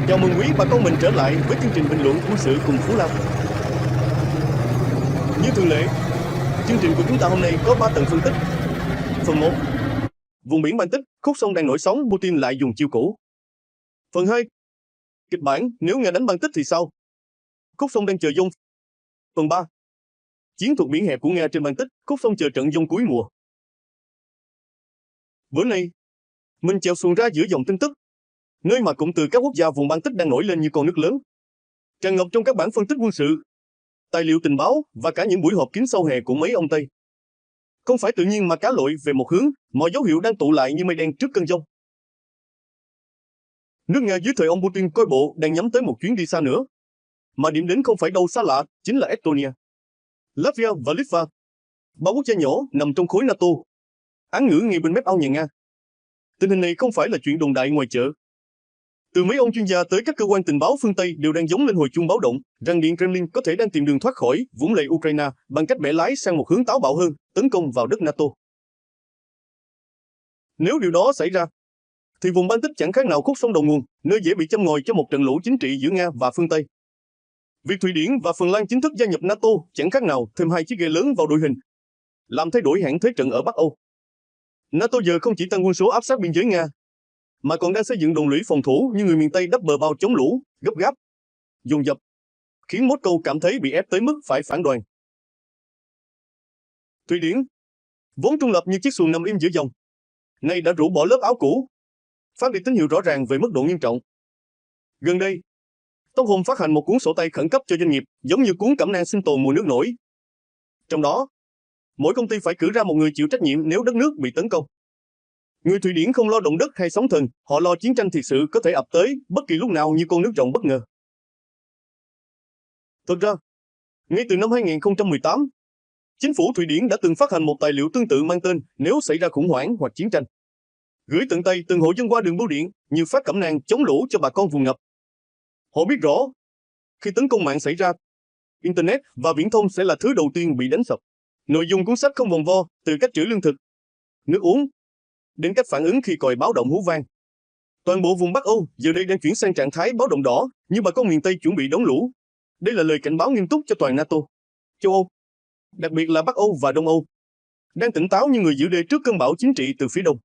Chào mừng quý bà con mình trở lại với chương trình bình luận quân sự cùng Phú Lâm. Như thường lệ, chương trình của chúng ta hôm nay có 3 tầng phân tích. Phần 1, vùng biển Baltic, khúc sông đang nổi sóng, Putin lại dùng chiêu cũ. Phần 2, kịch bản nếu Nga đánh Baltic thì sao? Khúc sông đang chờ dông. Phần 3, chiến thuật biển hẹp của Nga trên Baltic, khúc sông chờ trận dông cuối mùa. Bữa nay, mình chèo xuồng ra giữa dòng tin tức, nơi mà cụm từ các quốc gia vùng Baltic đang nổi lên như con nước lớn, tràn ngập trong các bản phân tích quân sự, tài liệu tình báo và cả những buổi họp kín sau hè của mấy ông Tây. Không phải tự nhiên mà cá lội về một hướng, mọi dấu hiệu đang tụ lại như mây đen trước cơn giông. Nước Nga dưới thời ông Putin coi bộ đang nhắm tới một chuyến đi xa nữa, mà điểm đến không phải đâu xa lạ, chính là Estonia, Latvia và Litva, 3 quốc gia nhỏ nằm trong khối NATO, án ngữ ngay bên mép ao nhà Nga. Tình hình này không phải là chuyện đồn đại ngoài chợ. Từ mấy ông chuyên gia tới các cơ quan tình báo phương Tây đều đang gióng lên hồi chuông báo động rằng Điện Kremlin có thể đang tìm đường thoát khỏi vũng lầy Ukraine bằng cách bẻ lái sang một hướng táo bạo hơn, tấn công vào đất NATO. Nếu điều đó xảy ra, thì vùng Baltic chẳng khác nào khúc sông đầu nguồn, nơi dễ bị châm ngòi cho một trận lũ chính trị giữa Nga và phương Tây. Việc Thụy Điển và Phần Lan chính thức gia nhập NATO chẳng khác nào thêm hai chiếc ghe lớn vào đội hình, làm thay đổi hẳn thế trận ở Bắc Âu. NATO giờ không chỉ tăng quân số áp sát biên giới Nga, mà còn đang xây dựng đồn lũy phòng thủ như người miền Tây đắp bờ bao chống lũ, gấp gáp, dồn dập, khiến Moscow cảm thấy bị ép tới mức phải phản đoàn. Thụy Điển, vốn trung lập như chiếc xuồng nằm im giữa dòng, nay đã rũ bỏ lớp áo cũ, phát đi tín hiệu rõ ràng về mức độ nghiêm trọng. Gần đây, Stockholm phát hành một cuốn sổ tay khẩn cấp cho doanh nghiệp, giống như cuốn cẩm nang sinh tồn mùa nước nổi. Trong đó, mỗi công ty phải cử ra một người chịu trách nhiệm nếu đất nước bị tấn công. Người Thụy Điển không lo động đất hay sóng thần, họ lo chiến tranh thiệt sự có thể ập tới bất kỳ lúc nào như con nước rộng bất ngờ. Thực ra, ngay từ năm 2018, chính phủ Thụy Điển đã từng phát hành một tài liệu tương tự mang tên Nếu xảy ra khủng hoảng hoặc chiến tranh, gửi tận tay từng hộ dân qua đường bưu điện như phát cẩm nang chống lũ cho bà con vùng ngập. Họ biết rõ, khi tấn công mạng xảy ra, Internet và viễn thông sẽ là thứ đầu tiên bị đánh sập. Nội dung cuốn sách không vòng vo, từ cách trữ lương thực, nước uống, đến cách phản ứng khi còi báo động hú vang. Toàn bộ vùng Bắc Âu giờ đây đang chuyển sang trạng thái báo động đỏ, như bà con miền Tây chuẩn bị đón lũ. Đây là lời cảnh báo nghiêm túc cho toàn NATO, châu Âu, đặc biệt là Bắc Âu và Đông Âu, đang tỉnh táo như người giữ đê trước cơn bão chính trị từ phía đông.